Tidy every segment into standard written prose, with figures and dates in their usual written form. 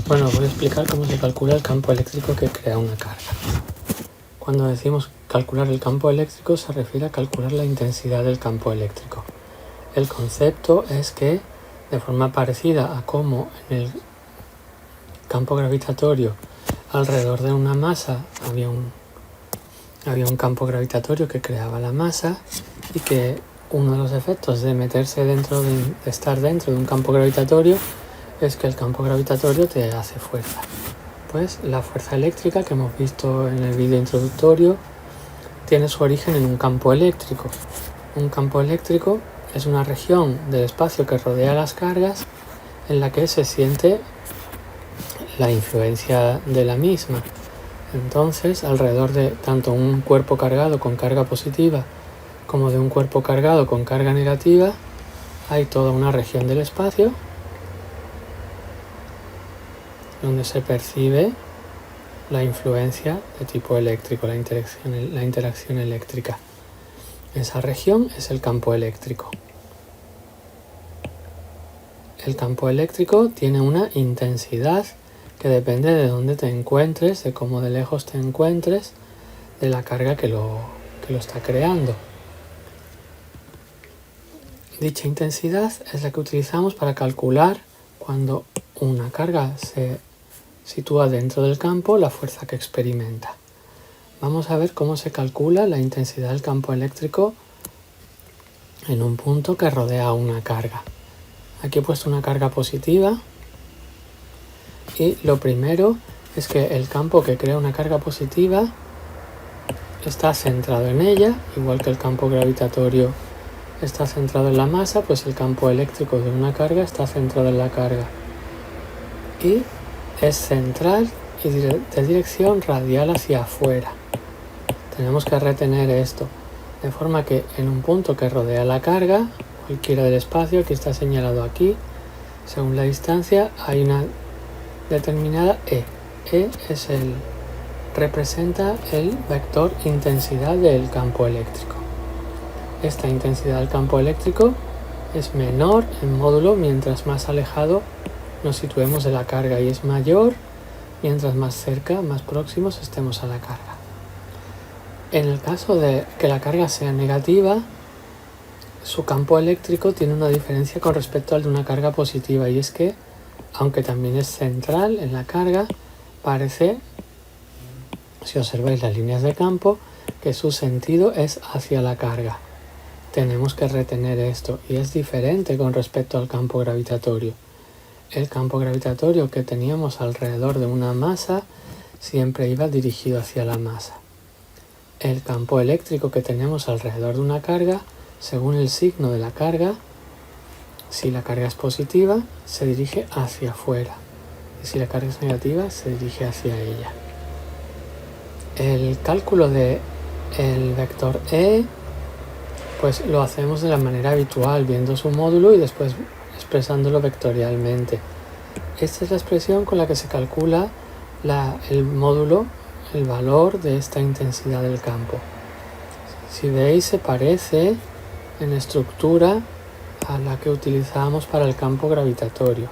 Bueno, voy a explicar cómo se calcula el campo eléctrico que crea una carga. Cuando decimos calcular el campo eléctrico se refiere a calcular la intensidad del campo eléctrico. El concepto es que, de forma parecida a cómo en el campo gravitatorio alrededor de una masa había un campo gravitatorio que creaba la masa, y que uno de los efectos de meterse de estar dentro de un campo gravitatorio es que el campo gravitatorio te hace fuerza. Pues la fuerza eléctrica que hemos visto en el vídeo introductorio tiene su origen en un campo eléctrico. Un campo eléctrico es una región del espacio que rodea las cargas en la que se siente la influencia de la misma. Entonces, alrededor de tanto un cuerpo cargado con carga positiva como de un cuerpo cargado con carga negativa, hay toda una región del espacio donde se percibe la influencia de tipo eléctrico, la interacción eléctrica. Esa región es el campo eléctrico. El campo eléctrico tiene una intensidad que depende de dónde te encuentres, de cómo de lejos te encuentres, de la carga que lo está creando. Dicha intensidad es la que utilizamos para calcular cuando una carga se sitúa dentro del campo, la fuerza que experimenta. Vamos a ver cómo se calcula la intensidad del campo eléctrico en un punto que rodea una carga. Aquí he puesto una carga positiva y lo primero es que el campo que crea una carga positiva está centrado en ella, igual que el campo gravitatorio está centrado en la masa, pues el campo eléctrico de una carga está centrado en la carga. Y es central y de dirección radial hacia afuera. Tenemos que retener esto, de forma que en un punto que rodea la carga, cualquiera del espacio que está señalado aquí, según la distancia, hay una determinada E. E representa el vector intensidad del campo eléctrico. Esta intensidad del campo eléctrico es menor en módulo mientras más alejado nos situemos de la carga, y es mayor mientras más cerca, más próximos estemos a la carga. En el caso de que la carga sea negativa, su campo eléctrico tiene una diferencia con respecto al de una carga positiva, y es que, aunque también es central en la carga, parece, si observáis las líneas de campo, que su sentido es hacia la carga. Tenemos que retener esto, y es diferente con respecto al campo gravitatorio. El campo gravitatorio que teníamos alrededor de una masa siempre iba dirigido hacia la masa. El campo eléctrico que tenemos alrededor de una carga, según el signo de la carga, si la carga es positiva, se dirige hacia afuera, y si la carga es negativa, se dirige hacia ella. El cálculo del vector E, pues lo hacemos de la manera habitual, viendo su módulo y después expresándolo vectorialmente. Esta es la expresión con la que se calcula el módulo, el valor de esta intensidad del campo. Si veis, se parece en estructura a la que utilizamos para el campo gravitatorio.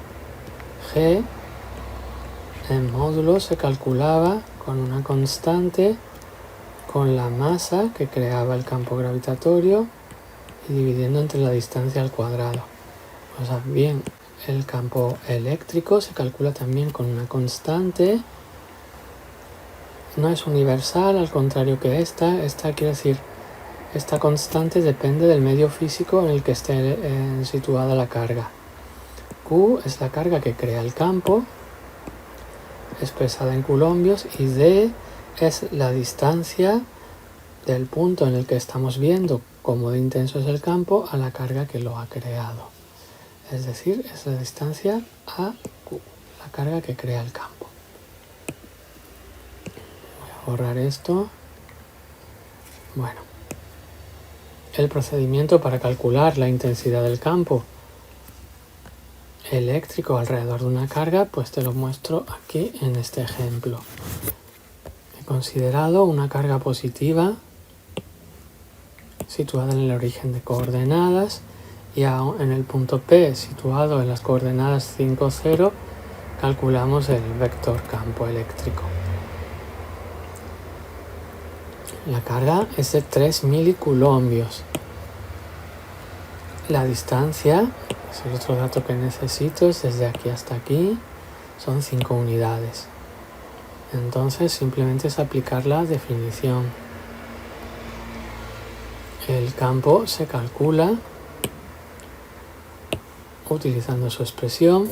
G en módulo se calculaba con una constante, con la masa que creaba el campo gravitatorio y dividiendo entre la distancia al cuadrado. Pues bien, el campo eléctrico se calcula también con una constante. No es universal, al contrario que esta quiere decir, esta constante depende del medio físico en el que esté situada la carga. Q es la carga que crea el campo, expresada en coulombios, y D es la distancia del punto en el que estamos viendo cómo de intenso es el campo a la carga que lo ha creado. Es decir, es la distancia a Q, la carga que crea el campo. Voy a borrar esto. Bueno, el procedimiento para calcular la intensidad del campo eléctrico alrededor de una carga, pues te lo muestro aquí en este ejemplo. He considerado una carga positiva situada en el origen de coordenadas, y en el punto P, situado en las coordenadas 5, 0, calculamos el vector campo eléctrico. La carga es de 3 milicoulombios. La distancia, es el otro dato que necesito, es desde aquí hasta aquí, son 5 unidades. Entonces simplemente es aplicar la definición. El campo se calcula utilizando su expresión.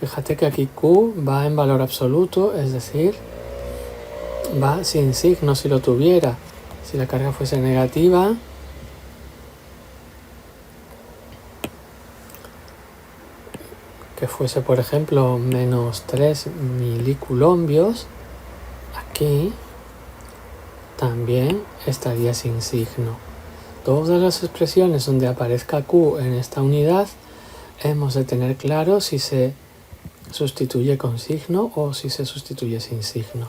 Fíjate que aquí Q va en valor absoluto, es decir, va sin signo si lo tuviera. Si la carga fuese negativa, que fuese por ejemplo menos 3 milicoulombios, aquí también estaría sin signo. Todas las expresiones donde aparezca Q en esta unidad hemos de tener claro si se sustituye con signo o si se sustituye sin signo.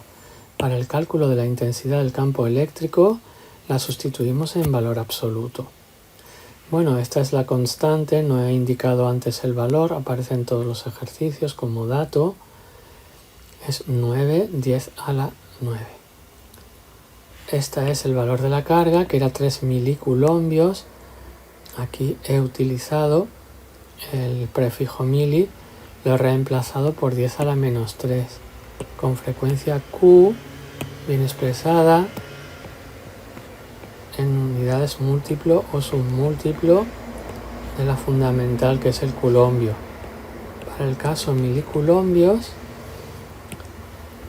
Para el cálculo de la intensidad del campo eléctrico la sustituimos en valor absoluto. Bueno, esta es la constante, no he indicado antes el valor, aparece en todos los ejercicios como dato, es 9/10 a la 9. Este es el valor de la carga, que era 3 milicoulombios. Aquí he utilizado el prefijo mili, lo he reemplazado por 10 a la menos 3. Con frecuencia Q, bien expresada en unidades múltiplo o submúltiplo de la fundamental, que es el coulombio. Para el caso milicoulombios,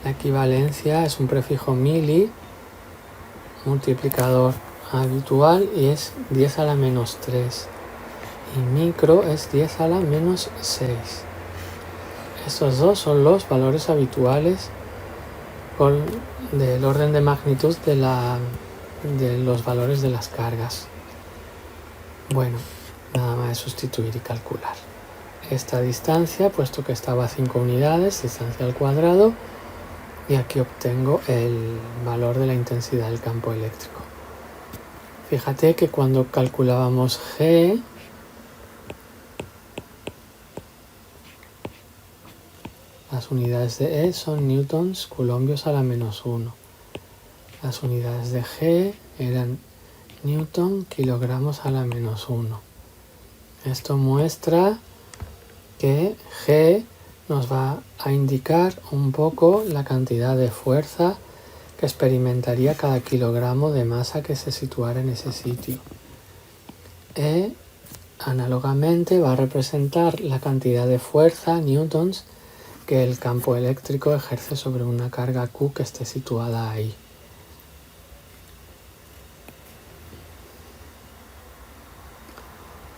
la equivalencia es un prefijo mili, multiplicador habitual, y es 10 a la menos 3. Y micro es 10 a la menos 6. Estos dos son los valores habituales del orden de magnitud de los valores de las cargas. Bueno, nada más sustituir y calcular. Esta distancia, puesto que estaba a 5 unidades, distancia al cuadrado, y aquí obtengo el valor de la intensidad del campo eléctrico. Fíjate que cuando calculábamos G, las unidades de E son newtons coulombios a la menos 1. Las unidades de G eran newton kilogramos a la menos 1. Esto muestra que G nos va a indicar un poco la cantidad de fuerza que experimentaría cada kilogramo de masa que se situara en ese sitio. E, análogamente, va a representar la cantidad de fuerza, newtons, que el campo eléctrico ejerce sobre una carga Q que esté situada ahí.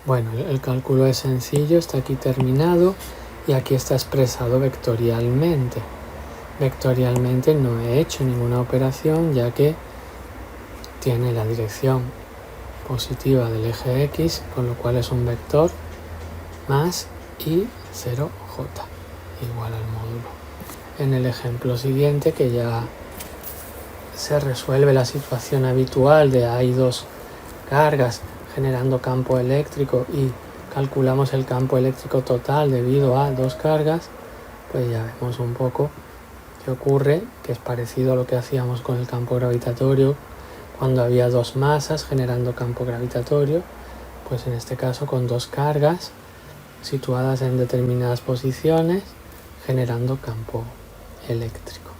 Bueno, el cálculo es sencillo, está aquí terminado y aquí está expresado vectorialmente. Vectorialmente no he hecho ninguna operación, ya que tiene la dirección positiva del eje X, con lo cual es un vector más I0J igual al módulo. En el ejemplo siguiente, que ya se resuelve la situación habitual de hay dos cargas generando campo eléctrico y calculamos el campo eléctrico total debido a dos cargas, pues ya vemos un poco qué ocurre, que es parecido a lo que hacíamos con el campo gravitatorio cuando había dos masas generando campo gravitatorio, pues en este caso con dos cargas situadas en determinadas posiciones generando campo eléctrico.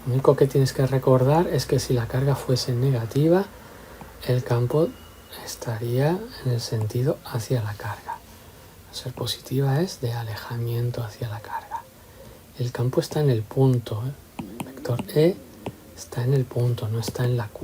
Lo único que tienes que recordar es que si la carga fuese negativa, el campo estaría en el sentido hacia la carga. Al ser positiva es de alejamiento hacia la carga. El campo está en el punto, el vector E está en el punto, no está en la Q.